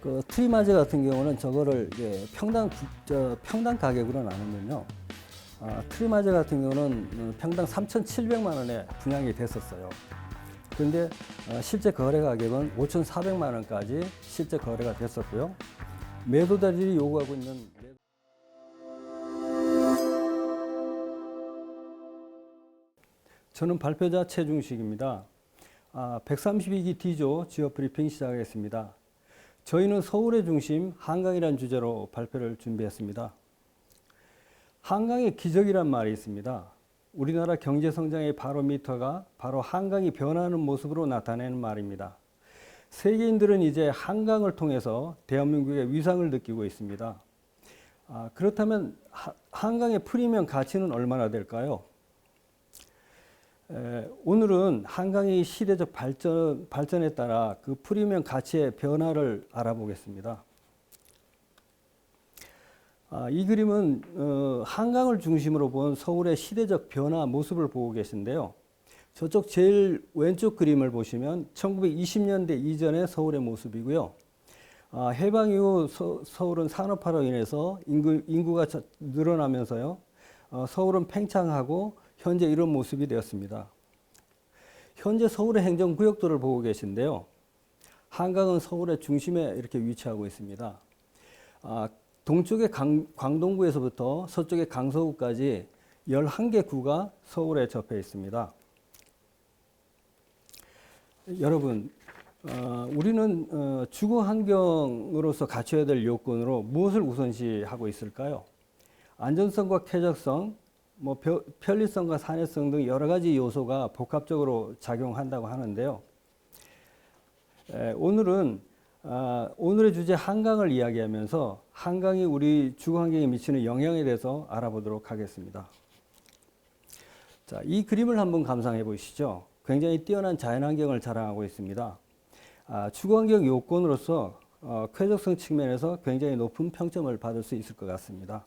그 트리마제 같은 경우는 저거를 이제 평당 가격으로 나누면요. 트리마제 같은 경우는 평당 3,700만 원에 분양이 됐었어요. 그런데 실제 거래 가격은 5,400만 원까지 실제 거래가 됐었고요. 매도자들이 요구하고 있는 저는 발표자 최중식입니다. 132기 D조 지역 브리핑 시작하겠습니다. 저희는 서울의 중심 한강이라는 주제로 발표를 준비했습니다. 한강의 기적이란 말이 있습니다. 우리나라 경제 성장의 바로미터가 바로 한강이 변화하는 모습으로 나타내는 말입니다. 세계인들은 이제 한강을 통해서 대한민국의 위상을 느끼고 있습니다. 그렇다면 한강의 프리미엄 가치는 얼마나 될까요? 오늘은 한강의 시대적 발전에 따라 그 프리미엄 가치의 변화를 알아보겠습니다. 이 그림은 한강을 중심으로 본 서울의 시대적 변화 모습을 보고 계신데요. 저쪽 제일 왼쪽 그림을 보시면 1920년대 이전의 서울의 모습이고요. 해방 이후 서울은 산업화로 인해서 인구가 늘어나면서요. 서울은 팽창하고 현재 이런 모습이 되었습니다. 현재 서울의 행정구역도를 보고 계신데요. 한강은 서울의 중심에 이렇게 위치하고 있습니다. 동쪽의 광동구에서부터 서쪽의 강서구까지 11개 구가 서울에 접해 있습니다. 여러분, 우리는 주거 환경으로서 갖춰야 될 요건으로 무엇을 우선시하고 있을까요? 안전성과 쾌적성, 편리성과 산해성 등 여러 가지 요소가 복합적으로 작용한다고 하는데요. 오늘은 오늘의 주제 한강을 이야기하면서 한강이 우리 주거 환경에 미치는 영향에 대해서 알아보도록 하겠습니다. 자, 이 그림을 한번 감상해 보시죠. 굉장히 뛰어난 자연환경을 자랑하고 있습니다. 주거 환경 요건으로서 쾌적성 측면에서 굉장히 높은 평점을 받을 수 있을 것 같습니다.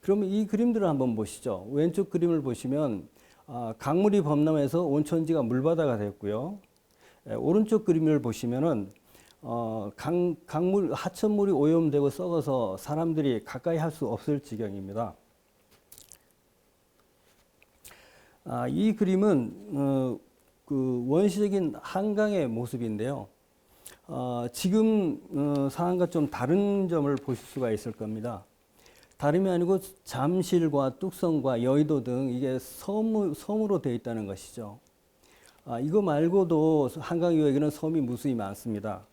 그러면 이 그림들을 한번 보시죠. 왼쪽 그림을 보시면 강물이 범람해서 온천지가 물바다가 됐고요. 오른쪽 그림을 보시면은 강물 하천물이 오염되고 썩어서 사람들이 가까이 할 수 없을 지경입니다. 이 그림은 그 원시적인 한강의 모습인데요. 지금 상황과 좀 다른 점을 보실 수가 있을 겁니다. 다름이 아니고 잠실과 뚝섬과 여의도 등 이게 섬으로 되어 있다는 것이죠. 이거 말고도 한강유역에는 섬이 무수히 많습니다.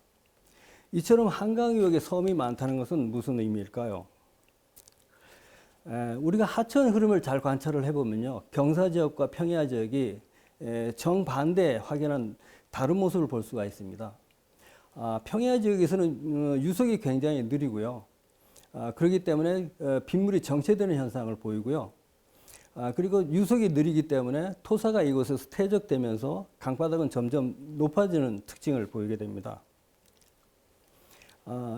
이처럼 한강유역에 섬이 많다는 것은 무슨 의미일까요? 우리가 하천 흐름을 잘 관찰을 해보면요. 경사지역과 평야지역이 정반대 확연한 다른 모습을 볼 수가 있습니다. 평야지역에서는 유속이 굉장히 느리고요. 그렇기 때문에 빗물이 정체되는 현상을 보이고요. 그리고 유속이 느리기 때문에 토사가 이곳에서 퇴적되면서 강바닥은 점점 높아지는 특징을 보이게 됩니다.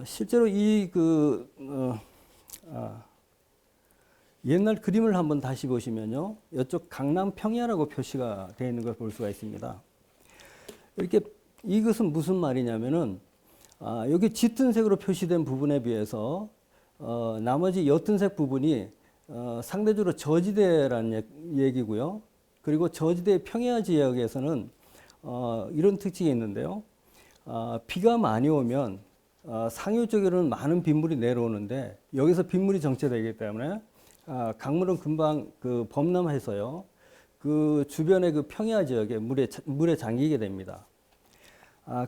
실제로 옛날 그림을 한번 다시 보시면요. 이쪽 강남 평야라고 표시가 되어 있는 걸 볼 수가 있습니다. 이렇게 이것은 무슨 말이냐면은 여기 짙은 색으로 표시된 부분에 비해서 나머지 옅은 색 부분이 상대적으로 저지대라는 얘기고요. 그리고 저지대 평야 지역에서는 이런 특징이 있는데요. 비가 많이 오면 상류 쪽에는 많은 빗물이 내려오는데 여기서 빗물이 정체되기 때문에 강물은 금방 범람해서요. 그 주변의 그 평야 지역에 물에 잠기게 됩니다.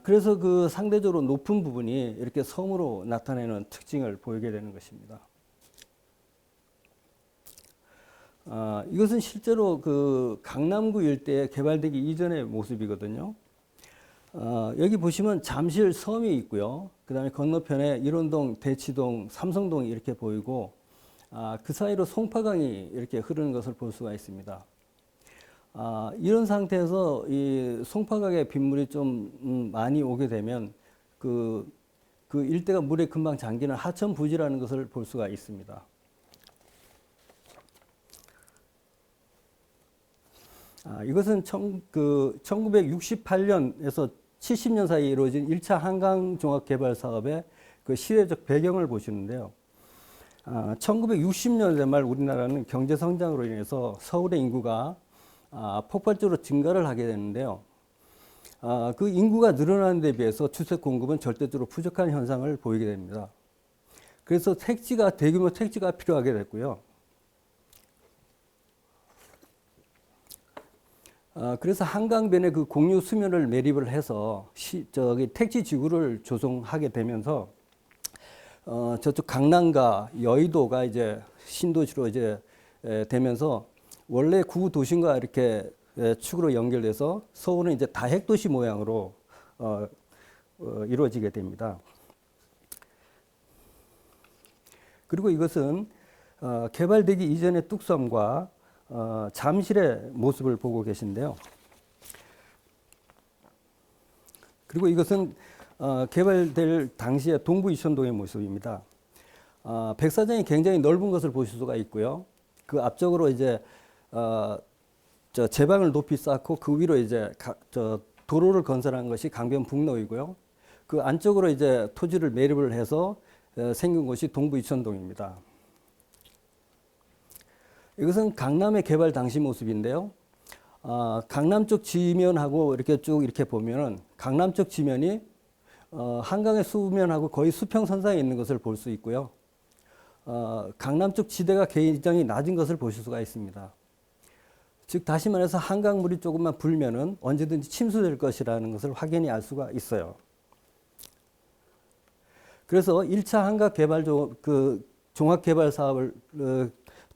그래서 그 상대적으로 높은 부분이 이렇게 섬으로 나타내는 특징을 보이게 되는 것입니다. 이것은 실제로 그 강남구 일대에 개발되기 이전의 모습이거든요. 여기 보시면 잠실 섬이 있고요. 그 다음에 건너편에 일원동, 대치동, 삼성동이 이렇게 보이고, 그 사이로 송파강이 이렇게 흐르는 것을 볼 수가 있습니다. 이런 상태에서 이 송파강의 빗물이 좀 많이 오게 되면 그 일대가 물에 금방 잠기는 하천 부지라는 것을 볼 수가 있습니다. 이것은 1968년에서 70년 사이에 이루어진 1차 한강 종합 개발 사업의 그 시대적 배경을 보시는데요. 1960년대 말 우리나라는 경제 성장으로 인해서 서울의 인구가 폭발적으로 증가를 하게 되는데요. 그 인구가 늘어나는 데 비해서 주택 공급은 절대적으로 부족한 현상을 보이게 됩니다. 그래서 대규모 택지가 필요하게 됐고요. 그래서 한강변에 그 공유 수면을 매립을 해서 택지 지구를 조성하게 되면서 저쪽 강남과 여의도가 이제 신도시로 이제 되면서 원래 구구 도심과 이렇게 축으로 연결돼서 서울은 이제 다핵도시 모양으로 이루어지게 됩니다. 그리고 이것은 개발되기 이전의 뚝섬과 잠실의 모습을 보고 계신데요. 그리고 이것은 개발될 당시의 동부 이천동의 모습입니다. 백사장이 굉장히 넓은 것을 보실 수가 있고요. 그 앞쪽으로 이제 제방을 높이 쌓고 그 위로 이제 도로를 건설한 것이 강변북로이고요. 그 안쪽으로 이제 토지를 매립을 해서 생긴 곳이 동부 이천동입니다. 이것은 강남의 개발 당시 모습인데요. 강남 쪽 지면하고 이렇게 쭉 이렇게 보면은 강남 쪽 지면이 한강의 수면하고 거의 수평선상에 있는 것을 볼 수 있고요. 강남 쪽 지대가 굉장히 낮은 것을 보실 수가 있습니다. 즉 다시 말해서 한강물이 조금만 불면은 언제든지 침수될 것이라는 것을 확연히 알 수가 있어요. 그래서 1차 한강 개발 종합 개발 사업을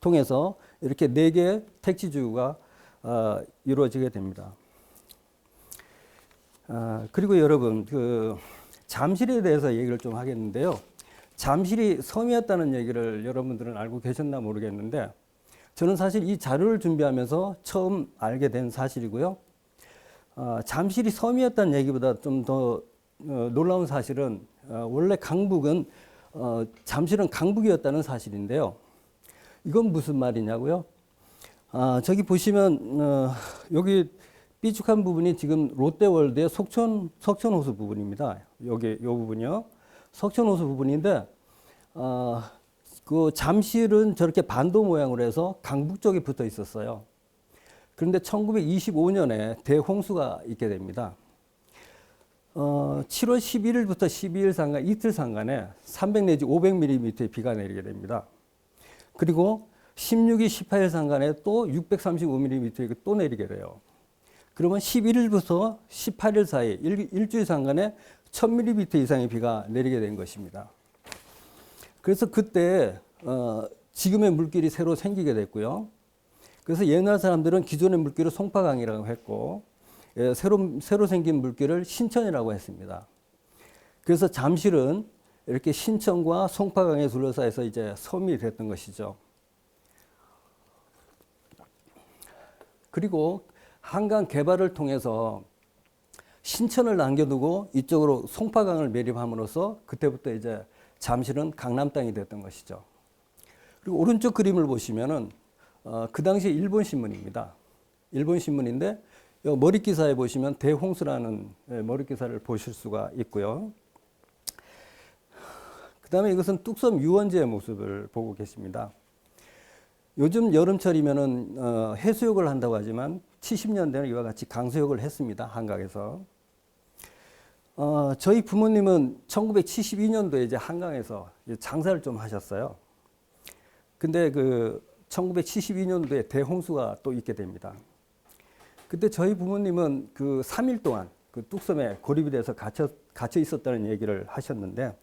통해서 이렇게 4개의 택지 지구가 이루어지게 됩니다. 그리고 여러분 잠실에 대해서 얘기를 좀 하겠는데요. 잠실이 섬이었다는 얘기를 여러분들은 알고 계셨나 모르겠는데 저는 사실 이 자료를 준비하면서 처음 알게 된 사실이고요. 잠실이 섬이었다는 얘기보다 좀 더 놀라운 사실은 원래 강북은 잠실은 강북이었다는 사실인데요. 이건 무슨 말이냐고요? 저기 보시면 여기 삐죽한 부분이 지금 롯데월드의 석촌호수 부분입니다. 여기 이 부분이요. 석촌호수 부분인데 그 잠실은 저렇게 반도 모양으로 해서 강북 쪽에 붙어 있었어요. 그런데 1925년에 대홍수가 있게 됩니다. 7월 11일부터 12일 상간 이틀 상간에 300 내지 500mm의 비가 내리게 됩니다. 그리고 16일, 18일 상간에 또 635mm가 또 내리게 돼요. 그러면 11일부터 18일 사이 일주일 상간에 1000mm 이상의 비가 내리게 된 것입니다. 그래서 그때 지금의 물길이 새로 생기게 됐고요. 그래서 옛날 사람들은 기존의 물길을 송파강이라고 했고 새로 생긴 물길을 신천이라고 했습니다. 그래서 잠실은 이렇게 신천과 송파강에 둘러싸여서 이제 섬이 됐던 것이죠. 그리고 한강 개발을 통해서 신천을 남겨두고 이쪽으로 송파강을 매립함으로써 그때부터 이제 잠실은 강남 땅이 됐던 것이죠. 그리고 오른쪽 그림을 보시면은 그 당시 일본 신문입니다. 일본 신문인데 머리 기사에 보시면 대홍수라는 머리 기사를 보실 수가 있고요. 그다음에 이것은 뚝섬 유원지의 모습을 보고 계십니다. 요즘 여름철이면은 해수욕을 한다고 하지만 70년대는 이와 같이 강수욕을 했습니다. 한강에서. 저희 부모님은 1972년도에 이제 한강에서 장사를 좀 하셨어요. 근데 그 1972년도에 대홍수가 또 있게 됩니다. 그때 저희 부모님은 그 3일 동안 그 뚝섬에 고립이 돼서 갇혀 있었다는 얘기를 하셨는데,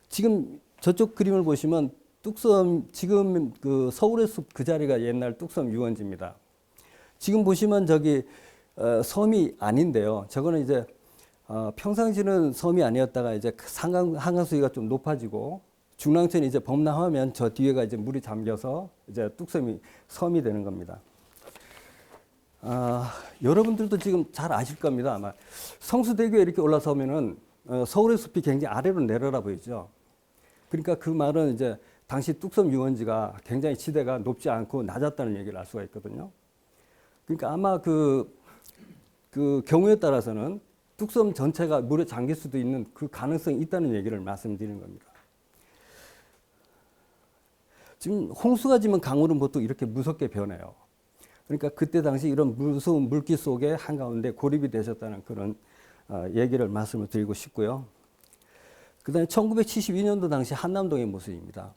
지금 저쪽 그림을 보시면 뚝섬, 지금 그 서울의 숲 그 자리가 옛날 뚝섬 유원지입니다. 지금 보시면 저기 섬이 아닌데요. 저거는 이제 평상시는 섬이 아니었다가 이제 한강 수위가 좀 높아지고 중랑천이 이제 범람하면 저 뒤에가 이제 물이 잠겨서 이제 뚝섬이 섬이 되는 겁니다. 여러분들도 지금 잘 아실 겁니다. 아마 성수대교에 이렇게 올라서면은 서울의 숲이 굉장히 아래로 내려라 보이죠. 그러니까 그 말은 이제 당시 뚝섬 유원지가 굉장히 지대가 높지 않고 낮았다는 얘기를 알 수가 있거든요. 그러니까 아마 그 그 경우에 따라서는 뚝섬 전체가 물에 잠길 수도 있는 그 가능성이 있다는 얘기를 말씀드리는 겁니다. 지금 홍수가 지면 강물은 보통 이렇게 무섭게 변해요. 그러니까 그때 당시 이런 무서운 물기 속에 한가운데 고립이 되셨다는 그런 얘기를 말씀을 드리고 싶고요. 그 다음에 1972년도 당시 한남동의 모습입니다.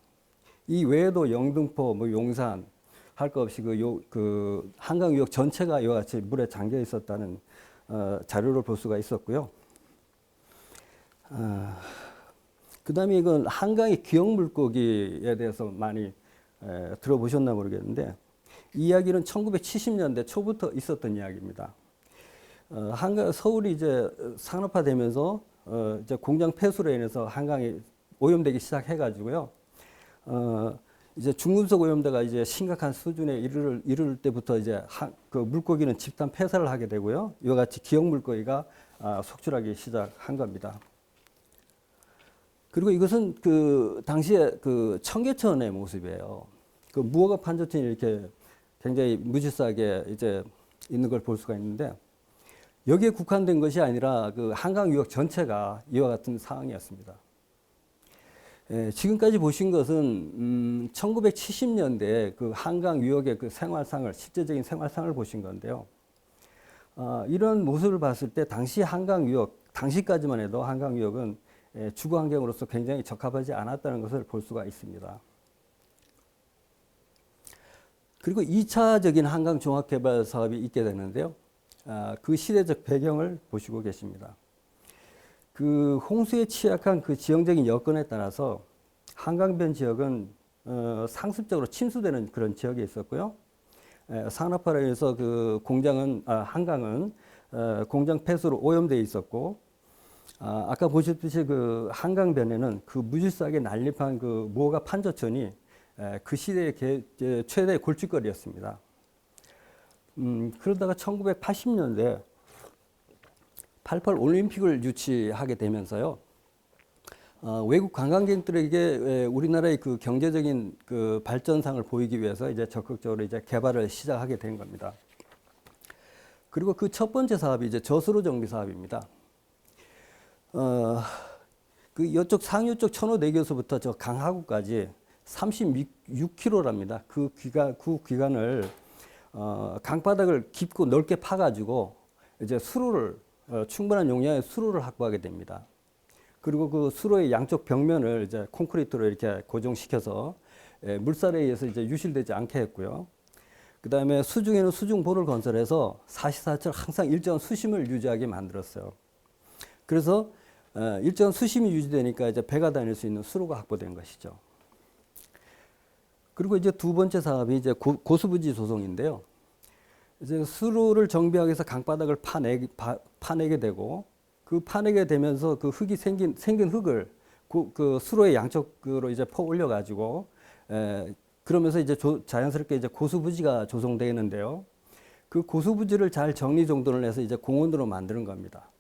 이 외에도 영등포, 뭐 용산, 할 것 없이 그 한강 유역 전체가 이와 같이 물에 잠겨 있었다는 자료를 볼 수가 있었고요. 그 다음에 이건 한강의 기억 물고기에 대해서 많이 들어보셨나 모르겠는데, 이 이야기는 1970년대 초부터 있었던 이야기입니다. 한강, 서울이 이제 산업화되면서 이제 공장 폐수로 인해서 한강이 오염되기 시작해가지고요. 이제 중금속 오염도가 이제 심각한 수준에 이를 때부터 이제 그 물고기는 집단 폐사를 하게 되고요. 이와 같이 기억 물고기가 속출하기 시작한 겁니다. 그리고 이것은 그 당시에 그 청계천의 모습이에요. 그 무허가 판저천이 이렇게 굉장히 무질서하게 이제 있는 걸 볼 수가 있는데, 여기에 국한된 것이 아니라 그 한강 유역 전체가 이와 같은 상황이었습니다. 지금까지 보신 것은 1970년대 그 한강 유역의 그 생활상을, 실제적인 생활상을 보신 건데요. 이런 모습을 봤을 때 당시 한강 유역, 당시까지만 해도 한강 유역은 주거 환경으로서 굉장히 적합하지 않았다는 것을 볼 수가 있습니다. 그리고 2차적인 한강 종합개발 사업이 있게 되는데요. 그 시대적 배경을 보시고 계십니다. 그 홍수에 취약한 그 지형적인 여건에 따라서 한강변 지역은 상습적으로 침수되는 그런 지역에 있었고요. 산업화로 인해서 그 한강은 공장 폐수로 오염되어 있었고, 아까 보셨듯이 그 한강변에는 그 무질서하게 난립한 그 무허가 판저천이 그 시대의 최대의 골칫거리였습니다. 그러다가 1980년대 88 올림픽을 유치하게 되면서요. 외국 관광객들에게 우리나라의 그 경제적인 그 발전상을 보이기 위해서 이제 적극적으로 이제 개발을 시작하게 된 겁니다. 그리고 그 첫 번째 사업이 이제 저수로 정비 사업입니다. 그 이쪽 상류 쪽 천호대교에서부터 저 강하구까지 36km랍니다. 그 기간을 강바닥을 깊고 넓게 파가지고 이제 수로를 충분한 용량의 수로를 확보하게 됩니다. 그리고 그 수로의 양쪽 벽면을 이제 콘크리트로 이렇게 고정시켜서 물살에 의해서 이제 유실되지 않게 했고요. 그 다음에 수중에는 수중보를 건설해서 사시사철 항상 일정한 수심을 유지하게 만들었어요. 그래서 일정한 수심이 유지되니까 이제 배가 다닐 수 있는 수로가 확보된 것이죠. 그리고 이제 두 번째 사업이 이제 고수부지 조성인데요. 이제 수로를 정비하기 위해서 강바닥을 파내게 되고, 그 파내게 되면서 그 흙이 생긴 흙을 그 수로의 양쪽으로 이제 퍼 올려가지고, 그러면서 이제 자연스럽게 이제 고수부지가 조성되는데요. 그 고수부지를 잘 정리정돈을 해서 이제 공원으로 만드는 겁니다.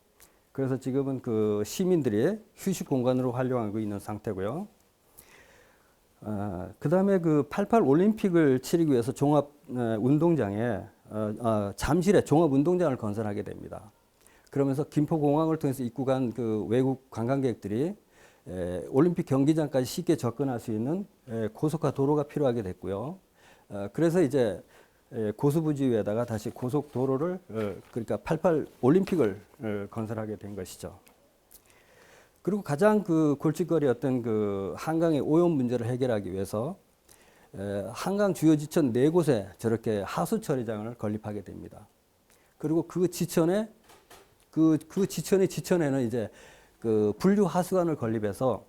그래서 지금은 그 시민들이 휴식 공간으로 활용하고 있는 상태고요. 그 다음에 그 88 올림픽을 치르기 위해서 종합 운동장에 잠실에 종합 운동장을 건설하게 됩니다. 그러면서 김포공항을 통해서 입국한 그 외국 관광객들이 올림픽 경기장까지 쉽게 접근할 수 있는 고속화 도로가 필요하게 됐고요. 그래서 이제 고수부지 위에다가 다시 고속도로를 그러니까 88 올림픽을 건설하게 된 것이죠. 그리고 가장 그 골칫거리였던 그 한강의 오염 문제를 해결하기 위해서 한강 주요 지천 4곳에 저렇게 하수 처리장을 건립하게 됩니다. 그리고 그 지천의 지천에는 이제 그 분류 하수관을 건립해서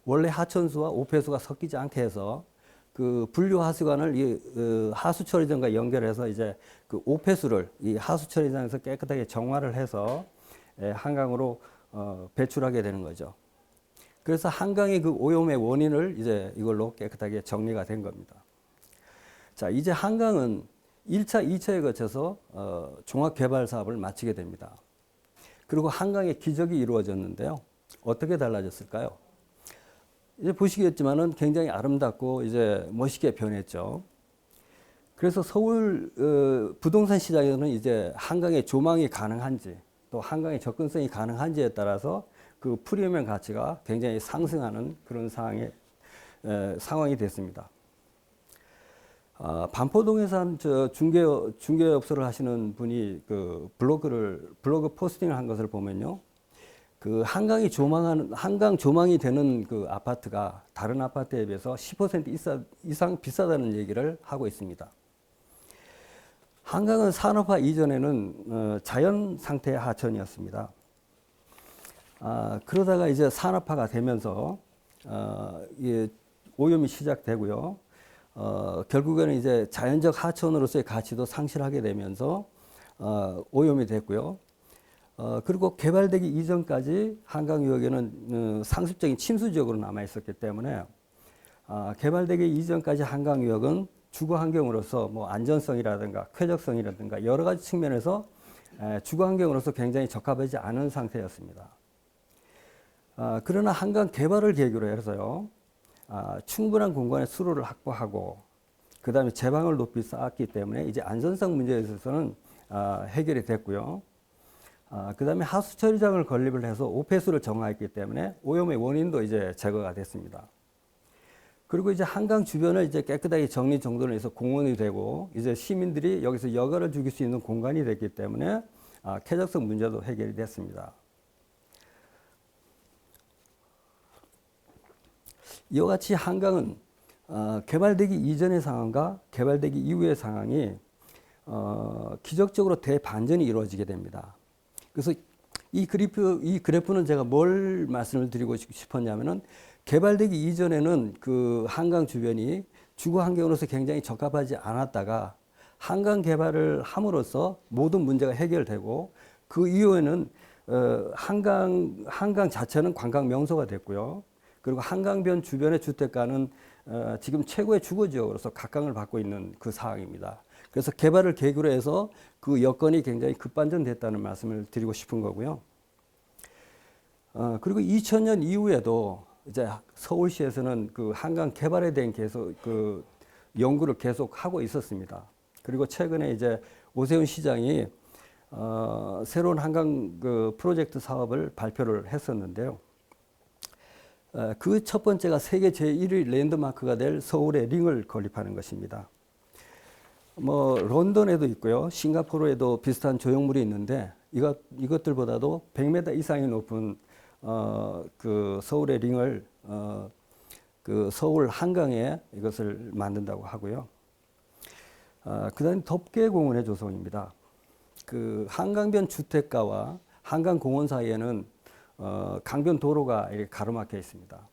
원래 하천수와 오폐수가 섞이지 않게 해서 그 분류 하수관을 이 하수 처리장과 연결해서 이제 그 오폐수를 이 하수 처리장에서 깨끗하게 정화를 해서 한강으로 배출하게 되는 거죠. 그래서 한강의 그 오염의 원인을 이제 이걸로 깨끗하게 정리가 된 겁니다. 자, 이제 한강은 1차, 2차에 거쳐서 종합개발 사업을 마치게 됩니다. 그리고 한강의 기적이 이루어졌는데요. 어떻게 달라졌을까요? 이제 보시겠지만은 굉장히 아름답고 이제 멋있게 변했죠. 그래서 서울 부동산 시장에서는 이제 한강의 조망이 가능한지 또 한강의 접근성이 가능한지에 따라서 그 프리미엄 가치가 굉장히 상승하는 그런 상황이 됐습니다. 반포동에서 한 중개업소를 하시는 분이 그 블로그 포스팅을 한 것을 보면요. 그 한강 조망이 되는 그 아파트가 다른 아파트에 비해서 10% 이상 비싸다는 얘기를 하고 있습니다. 한강은 산업화 이전에는 자연 상태의 하천이었습니다. 그러다가 이제 산업화가 되면서 오염이 시작되고요. 결국에는 이제 자연적 하천으로서의 가치도 상실하게 되면서 오염이 됐고요. 그리고 개발되기 이전까지 한강유역에는 상습적인 침수지역으로 남아 있었기 때문에 개발되기 이전까지 한강유역은 주거 환경으로서 뭐 안전성이라든가 쾌적성이라든가 여러 가지 측면에서 주거 환경으로서 굉장히 적합하지 않은 상태였습니다. 그러나 한강 개발을 계기로 해서요. 충분한 공간의 수로를 확보하고 그 다음에 제방을 높이 쌓았기 때문에 이제 안전성 문제에 있어서는 해결이 됐고요. 그 다음에 하수 처리장을 건립을 해서 오폐수를 정화했기 때문에 오염의 원인도 이제 제거가 됐습니다. 그리고 이제 한강 주변을 이제 깨끗하게 정리 정돈을 해서 공원이 되고 이제 시민들이 여기서 여가를 즐길 수 있는 공간이 됐기 때문에 쾌적성 문제도 해결이 됐습니다. 이와 같이 한강은 개발되기 이전의 상황과 개발되기 이후의 상황이 기적적으로 대반전이 이루어지게 됩니다. 그래서 이 그래프는 제가 뭘 말씀을 드리고 싶었냐면은 개발되기 이전에는 그 한강 주변이 주거 환경으로서 굉장히 적합하지 않았다가 한강 개발을 함으로써 모든 문제가 해결되고 그 이후에는 한강 자체는 관광 명소가 됐고요. 그리고 한강변 주변의 주택가는 지금 최고의 주거지역으로서 각광을 받고 있는 그 상황입니다. 그래서 개발을 계기로 해서 그 여건이 굉장히 급반전됐다는 말씀을 드리고 싶은 거고요. 그리고 2000년 이후에도 이제 서울시에서는 그 한강 개발에 대한 계속 그 연구를 계속 하고 있었습니다. 그리고 최근에 이제 오세훈 시장이 새로운 한강 그 프로젝트 사업을 발표를 했었는데요. 그 첫 번째가 세계 제1위 랜드마크가 될 서울의 링을 건립하는 것입니다. 뭐 런던에도 있고요, 싱가포르에도 비슷한 조형물이 있는데 이것들보다도 100m 이상이 높은 그 서울의 링을 그 서울 한강에 이것을 만든다고 하고요. 그다음 덮개공원의 조성입니다. 그 한강변 주택가와 한강공원 사이에는 강변 도로가 이렇게 가로막혀 있습니다.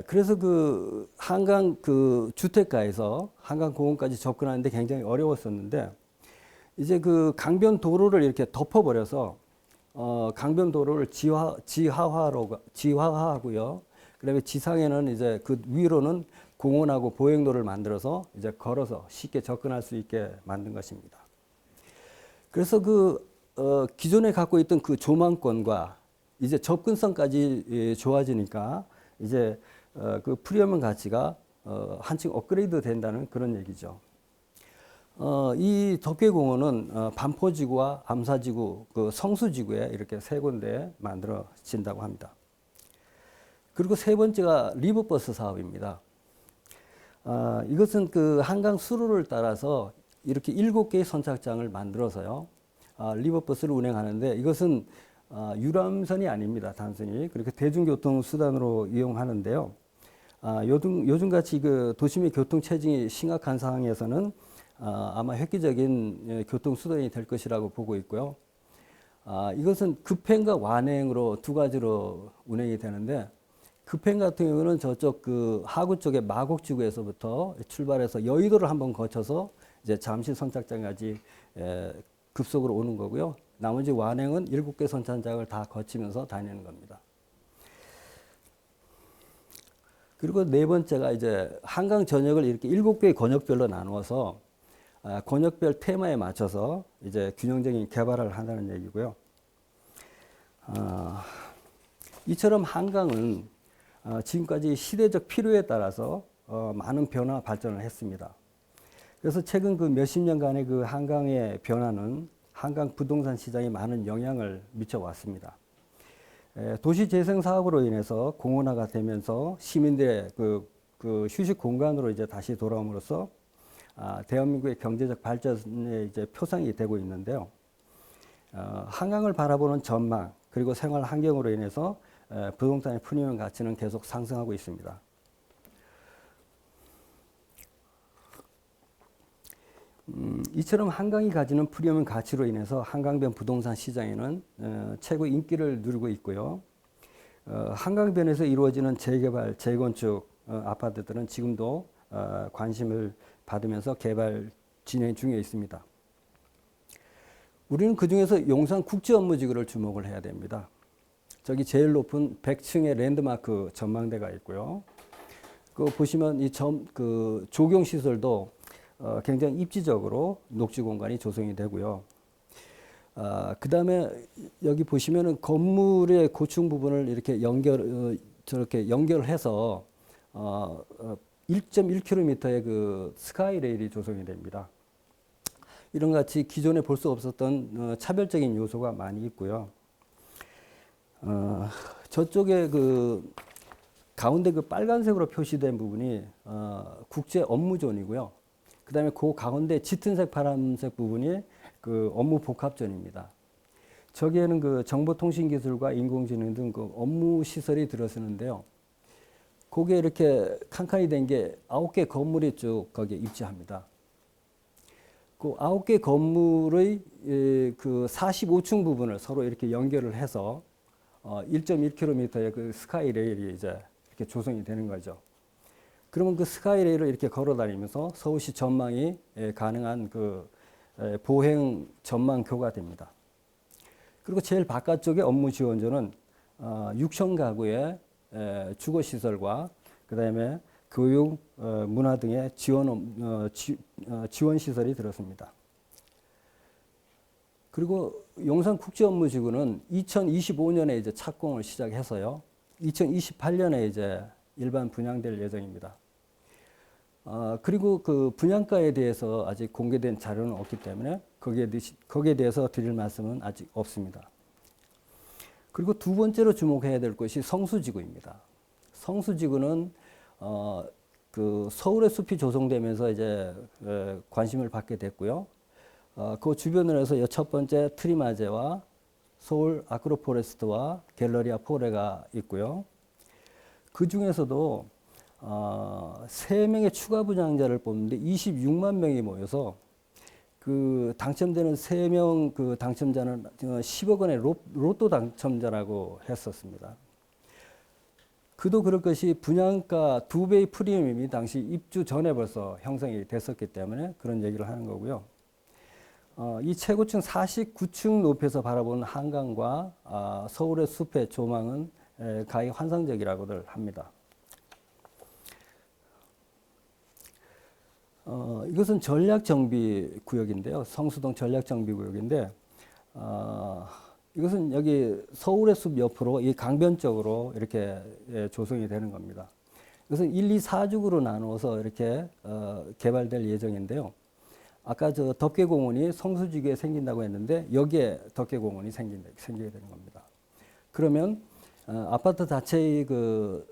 그래서 그 한강 그 주택가에서 한강공원까지 접근하는데 굉장히 어려웠었는데 이제 그 강변 도로를 이렇게 덮어버려서 강변 도로를 지하화하고요. 그다음에 지상에는 이제 그 위로는 공원하고 보행로를 만들어서 이제 걸어서 쉽게 접근할 수 있게 만든 것입니다. 그래서 기존에 갖고 있던 그 조망권과 이제 접근성까지 좋아지니까 이제 그 프리미엄 가치가 한층 업그레이드 된다는 그런 얘기죠. 이 덮개공원은 반포지구와 암사지구, 그 성수지구에 이렇게 세 군데 만들어진다고 합니다. 그리고 세 번째가 리버버스 사업입니다. 이것은 그 한강 수로를 따라서 이렇게 7개의 선착장을 만들어서요. 리버버스를 운행하는데 이것은 유람선이 아닙니다. 단순히. 그렇게 대중교통 수단으로 이용하는데요. 요즘같이 그 도심의 교통 체증이 심각한 상황에서는 아마 획기적인 교통 수단이 될 것이라고 보고 있고요. 이것은 급행과 완행으로 두 가지로 운행이 되는데 급행 같은 경우는 저쪽 그 하구 쪽의 마곡지구에서부터 출발해서 여의도를 한번 거쳐서 이제 잠실 선착장까지 급속으로 오는 거고요. 나머지 완행은 7개 선착장을 다 거치면서 다니는 겁니다. 그리고 네 번째가 이제 한강 전역을 이렇게 7개의 권역별로 나누어서 권역별 테마에 맞춰서 이제 균형적인 개발을 한다는 얘기고요. 이처럼 한강은 지금까지 시대적 필요에 따라서 많은 변화 발전을 했습니다. 그래서 최근 그 몇십 년간의 그 한강의 변화는 한강 부동산 시장에 많은 영향을 미쳐왔습니다. 도시 재생 사업으로 인해서 공원화가 되면서 시민들의 그 휴식 공간으로 이제 다시 돌아옴으로써 대한민국의 경제적 발전의 이제 표상이 되고 있는데요. 한강을 바라보는 전망 그리고 생활 환경으로 인해서 부동산의 프리미엄 가치는 계속 상승하고 있습니다. 이처럼 한강이 가지는 프리미엄 가치로 인해서 한강변 부동산 시장에는 최고 인기를 누리고 있고요. 한강변에서 이루어지는 재개발, 재건축 아파트들은 지금도 관심을 받으면서 개발 진행 중에 있습니다. 우리는 그중에서 용산 국제업무지구를 주목을 해야 됩니다. 저기 제일 높은 100층의 랜드마크 전망대가 있고요. 그 보시면 그 조경시설도 굉장히 입지적으로 녹지 공간이 조성이 되고요. 그 다음에 여기 보시면은 건물의 고층 부분을 이렇게 저렇게 연결해서 1.1km의 그 스카이레일이 조성이 됩니다. 이런 같이 기존에 볼 수 없었던 차별적인 요소가 많이 있고요. 저쪽에 그 가운데 그 빨간색으로 표시된 부분이 국제 업무존이고요. 그 다음에 그 가운데 짙은색 파란색 부분이 그 업무 복합존입니다. 저기에는 그 정보통신기술과 인공지능 등 그 업무 시설이 들어서는데요. 그게 이렇게 칸칸이 된 게 9개 건물이 쭉 거기에 입지합니다. 그 9개 건물의 그 45층 부분을 서로 이렇게 연결을 해서 1.1km의 그 스카이레일이 이제 이렇게 조성이 되는 거죠. 그러면 그 스카이레일을 이렇게 걸어 다니면서 서울시 전망이 가능한 그 보행 전망교가 됩니다. 그리고 제일 바깥쪽에 업무 지원조는 6천 가구의 주거시설과 그 다음에 교육, 문화 등의 지원 시설이 들었습니다. 그리고 용산국제업무지구는 2025년에 이제 착공을 시작해서요. 2028년에 이제 일반 분양될 예정입니다. 그리고 그 분양가에 대해서 아직 공개된 자료는 없기 때문에 거기에 대해서 드릴 말씀은 아직 없습니다. 그리고 두 번째로 주목해야 될 것이 성수지구입니다. 성수지구는 그 서울의 숲이 조성되면서 이제 관심을 받게 됐고요. 그 주변으로 해서 첫 번째 트리마제와 서울 아크로포레스트와 갤러리아 포레가 있고요. 그 중에서도 3명의 추가 분양자를 뽑는데 26만 명이 모여서 그 당첨되는 3명 그 당첨자는 10억 원의 로또 당첨자라고 했었습니다. 그도 그럴 것이 분양가 2배의 프리미엄이 당시 입주 전에 벌써 형성이 됐었기 때문에 그런 얘기를 하는 거고요. 이 최고층 49층 높이에서 바라보는 한강과 서울의 숲의 조망은 가히 환상적이라고들 합니다. 이것은 전략정비구역인데요. 성수동 전략정비구역인데 이것은 여기 서울의 숲 옆으로 이 강변 쪽으로 이렇게 조성이 되는 겁니다. 이것은 1, 2, 4죽으로 나누어서 이렇게 개발될 예정인데요. 아까 저 덕계공원이 성수지구에 생긴다고 했는데 여기에 덕계공원이 생기게 되는 겁니다. 그러면 아파트 자체의 그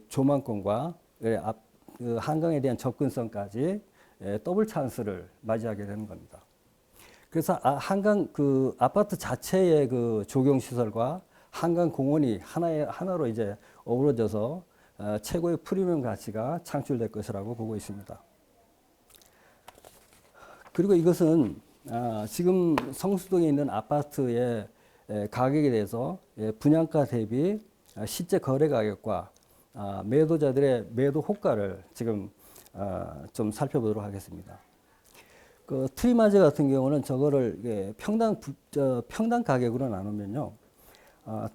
조망권과 그 한강에 대한 접근성까지 더블 찬스를 맞이하게 되는 겁니다. 그래서 한강 그 아파트 자체의 그 조경 시설과 한강 공원이 하나로 이제 어우러져서 최고의 프리미엄 가치가 창출될 것이라고 보고 있습니다. 그리고 이것은 지금 성수동에 있는 아파트의 가격에 대해서 분양가 대비 실제 거래 가격과 매도자들의 매도 호가를 지금 좀 살펴보도록 하겠습니다. 그 트리마제 같은 경우는 저거를 평당 가격으로 나누면요.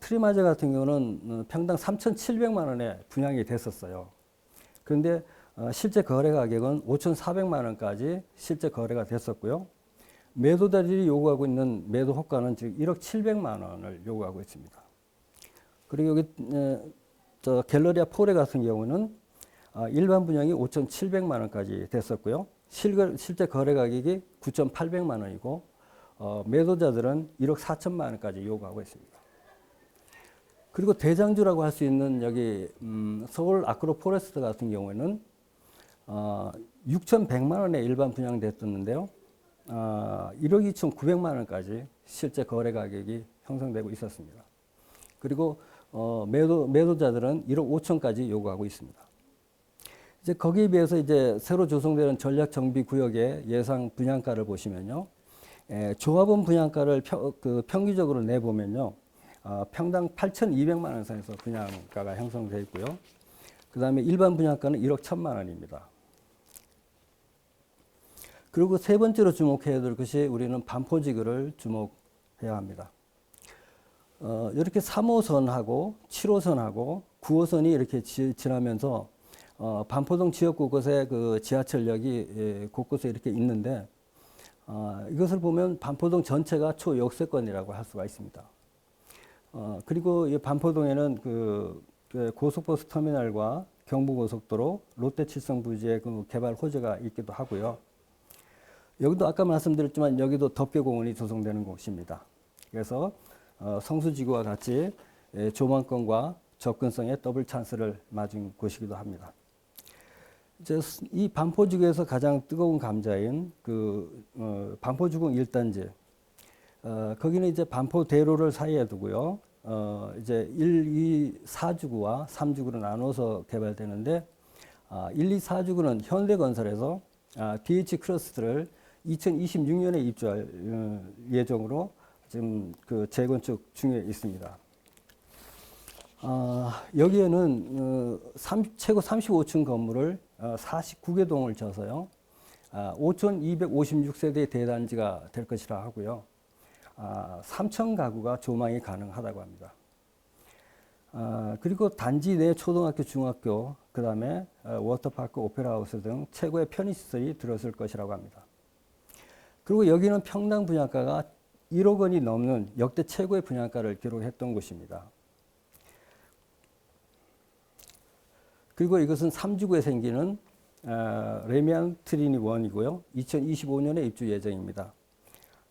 트리마제 같은 경우는 평당 3,700만 원에 분양이 됐었어요. 그런데 실제 거래 가격은 5,400만 원까지 실제 거래가 됐었고요. 매도자들이 요구하고 있는 매도 호가는 지금 1억 700만 원을 요구하고 있습니다. 그리고 여기 갤러리아 포레 같은 경우는 일반 분양이 5,700만 원까지 됐었고요. 실제 거래 가격이 9,800만 원이고 매도자들은 1억 4천만 원까지 요구하고 있습니다. 그리고 대장주라고 할 수 있는 여기 서울 아크로포레스트 같은 경우에는 6,100만 원에 일반 분양됐었는데요. 1억 2,900만 원까지 실제 거래 가격이 형성되고 있었습니다. 그리고 매도자들은 1억 5천까지 요구하고 있습니다. 이제 거기에 비해서 이제 새로 조성되는 전략 정비 구역의 예상 분양가를 보시면요. 조합원 분양가를 평균적으로 내보면요. 평당 8,200만 원 선에서 분양가가 형성되어 있고요. 그 다음에 일반 분양가는 1억 1천만 원입니다. 그리고 세 번째로 주목해야 될 것이 우리는 반포지구를 주목해야 합니다. 이렇게 3호선하고 7호선하고 9호선이 이렇게 지나면서 반포동 지역 곳곳에 그 지하철역이 곳곳에 이렇게 있는데 이것을 보면 반포동 전체가 초역세권이라고 할 수가 있습니다. 그리고 이 반포동에는 그 고속버스 터미널과 경부고속도로, 롯데칠성 부지의 그 개발 호재가 있기도 하고요. 여기도 아까 말씀드렸지만 여기도 덮개공원이 조성되는 곳입니다. 그래서 성수지구와 같이 조망권과 접근성의 더블 찬스를 맞은 곳이기도 합니다. 이제 이 반포지구에서 가장 뜨거운 감자인 반포주공 1단지, 거기는 이제 반포대로를 사이에 두고요. 이제 1, 2, 4주구와 3주구로 나눠서 개발되는데 1, 2, 4주구는 현대건설에서 DH 크로스를 2026년에 입주할 예정으로 지금 그 재건축 중에 있습니다. 여기에는 최고 35층 건물을 49개 동을 져서요. 5,256세대의 대단지가 될 것이라 하고요. 3,000 가구가 조망이 가능하다고 합니다. 그리고 단지 내 초등학교, 중학교, 그 다음에 워터파크, 오페라하우스 등 최고의 편의시설이 들어설 것이라고 합니다. 그리고 여기는 평당 분양가가 1억 원이 넘는 역대 최고의 분양가를 기록했던 곳입니다. 그리고 이것은 3주구에 생기는 레미안 트리니 1이고요. 2025년에 입주 예정입니다.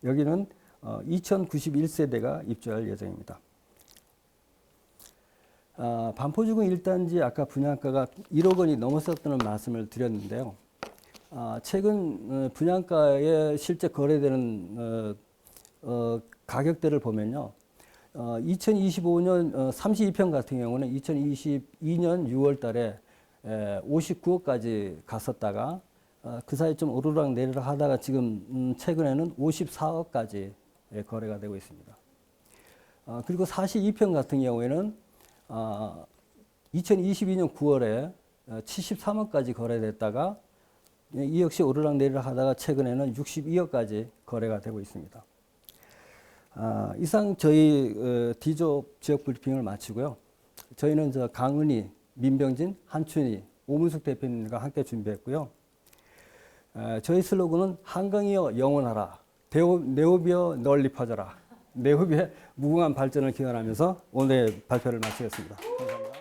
여기는 2091세대가 입주할 예정입니다. 반포주공 1단지 아까 분양가가 1억 원이 넘었었다는 말씀을 드렸는데요. 최근 분양가에 실제 거래되는 가격대를 보면요. 2025년 32평 같은 경우는 2022년 6월 달에 59억까지 갔었다가 그 사이 좀 오르락 내리락 하다가 지금 최근에는 54억까지 거래가 되고 있습니다. 그리고 42평 같은 경우에는 2022년 9월에 73억까지 거래됐다가 이 역시 오르락 내리락 하다가 최근에는 62억까지 거래가 되고 있습니다. 이상 저희 D조업 지역 브리핑을 마치고요. 저희는 강은희, 민병진, 한춘희, 오문숙 대표님과 함께 준비했고요. 저희 슬로건은 한강이여 영원하라, 네오비어 널리 퍼져라, 네오비의 무궁한 발전을 기원하면서 오늘 발표를 마치겠습니다. 감사합니다.